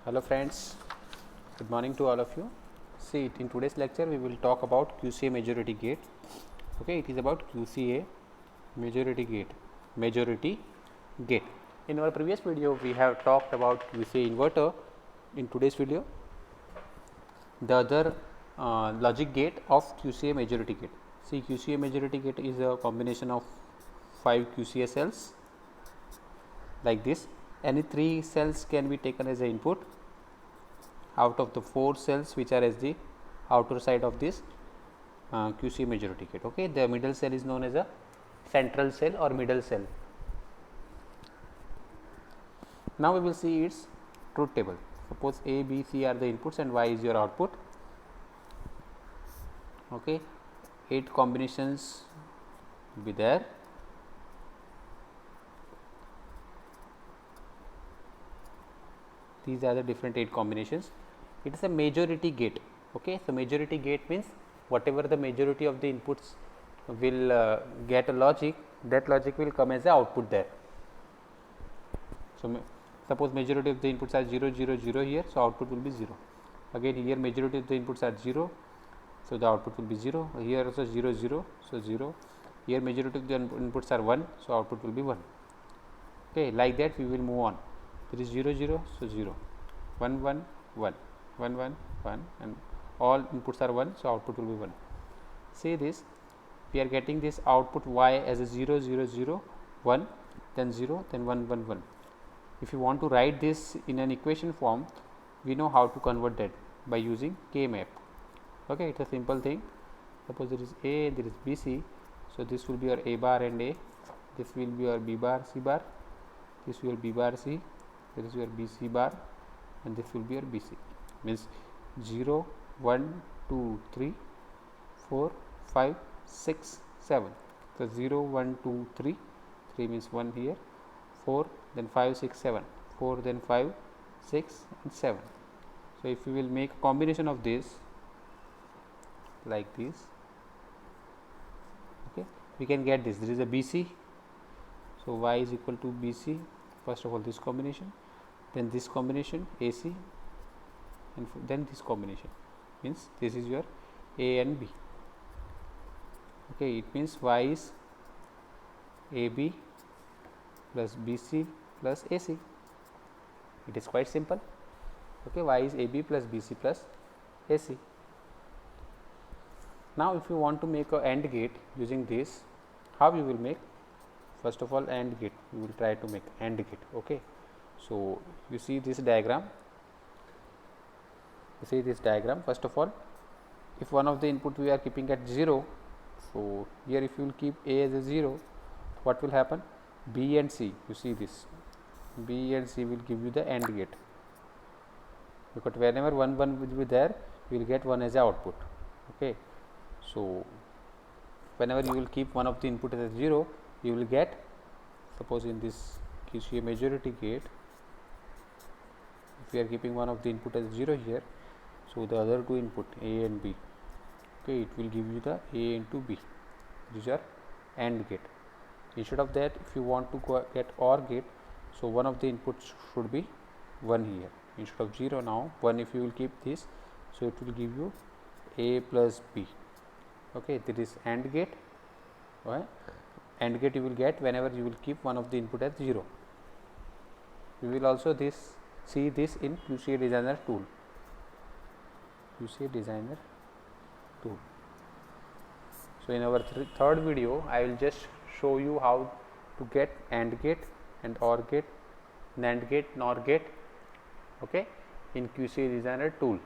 Hello friends, good morning to all of you. See, in today's lecture we will talk about QCA majority gate. Okay, it is about QCA majority gate. In our previous video we have talked about QCA inverter. In today's video, the other logic gate of QCA majority gate. See, QCA majority gate is a combination of 5 QCA cells like this. Any 3 cells can be taken as a input out of the 4 cells which are as the outer side of this QCA majority gate. Okay, the middle cell is known as a central cell or middle cell. Now we will see its truth table. Suppose A, B, C are the inputs and Y is your output. Okay, 8 combinations will be there. These are the different 8 combinations. It is a majority gate. Okay, so majority gate means whatever the majority of the inputs will get a logic, that logic will come as the output there. So suppose majority of the inputs are 0, 0, 0 here, so output will be 0. Again here majority of the inputs are 0, so the output will be 0. Here also 0, 0, so 0. Here majority of the inputs are 1, so output will be 1. Okay, like that we will move on. There is 0, 0, so 0, 1, 1, 1, 1, 1, 1, and all inputs are 1, so output will be 1. See this, we are getting this output Y as a 0, 0, 0, 1, then 0, then 1, 1, 1. If you want to write this in an equation form, we know how to convert that by using K map. Okay, it's a simple thing. Suppose there is A, there is BC, so this will be your A bar and A, this will be your B bar, C bar, this will be B bar C, this is your BC bar, and this will be your BC. Means 0, 1, 2, 3, 4, 5, 6, 7. So 0, 1, 2, 3, 3 means 1 here, 4, then 5, 6, 7, 4, then 5, 6, and 7. So if we will make a combination of this like this, okay, we can get this. There is a BC, so Y is equal to BC. First of all, this combination, then this combination AC, and then this combination, means this is your A and B. Okay, it means Y is AB plus BC plus AC. It is quite simple. Okay, Y is AB plus BC plus AC. Now if you want to make a AND gate using this, how you will make? First of all, AND gate, we will try to make AND gate. Okay, so you see this diagram, first of all, if one of the input we are keeping at 0, so here if you will keep A as a 0, what will happen? B and C, you see this, B and C will give you the AND gate, because whenever 1, 1 will be there, you will get 1 as a output. Okay, so whenever you will keep one of the input as 0, you will get, suppose in this QCA majority gate, if we are keeping one of the input as 0 here, so the other two input A and B, okay, it will give you the A into B. These are AND gate. Instead of that, if you want to get OR gate, so one of the inputs should be 1 here instead of 0. Now 1, if you will keep this, so it will give you A plus B. Okay, there is AND gate. Right? AND gate you will get whenever you will keep one of the input as 0. We will also see this in QCA designer tool. So in our third video, I will just show you how to get AND gate and OR gate, NAND gate, NOR gate, okay, in QCA designer tool.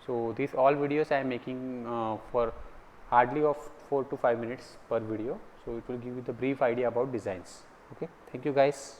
So these all videos I am making for hardly of 4 to 5 minutes per video, so it will give you the brief idea about designs. Okay, thank you guys.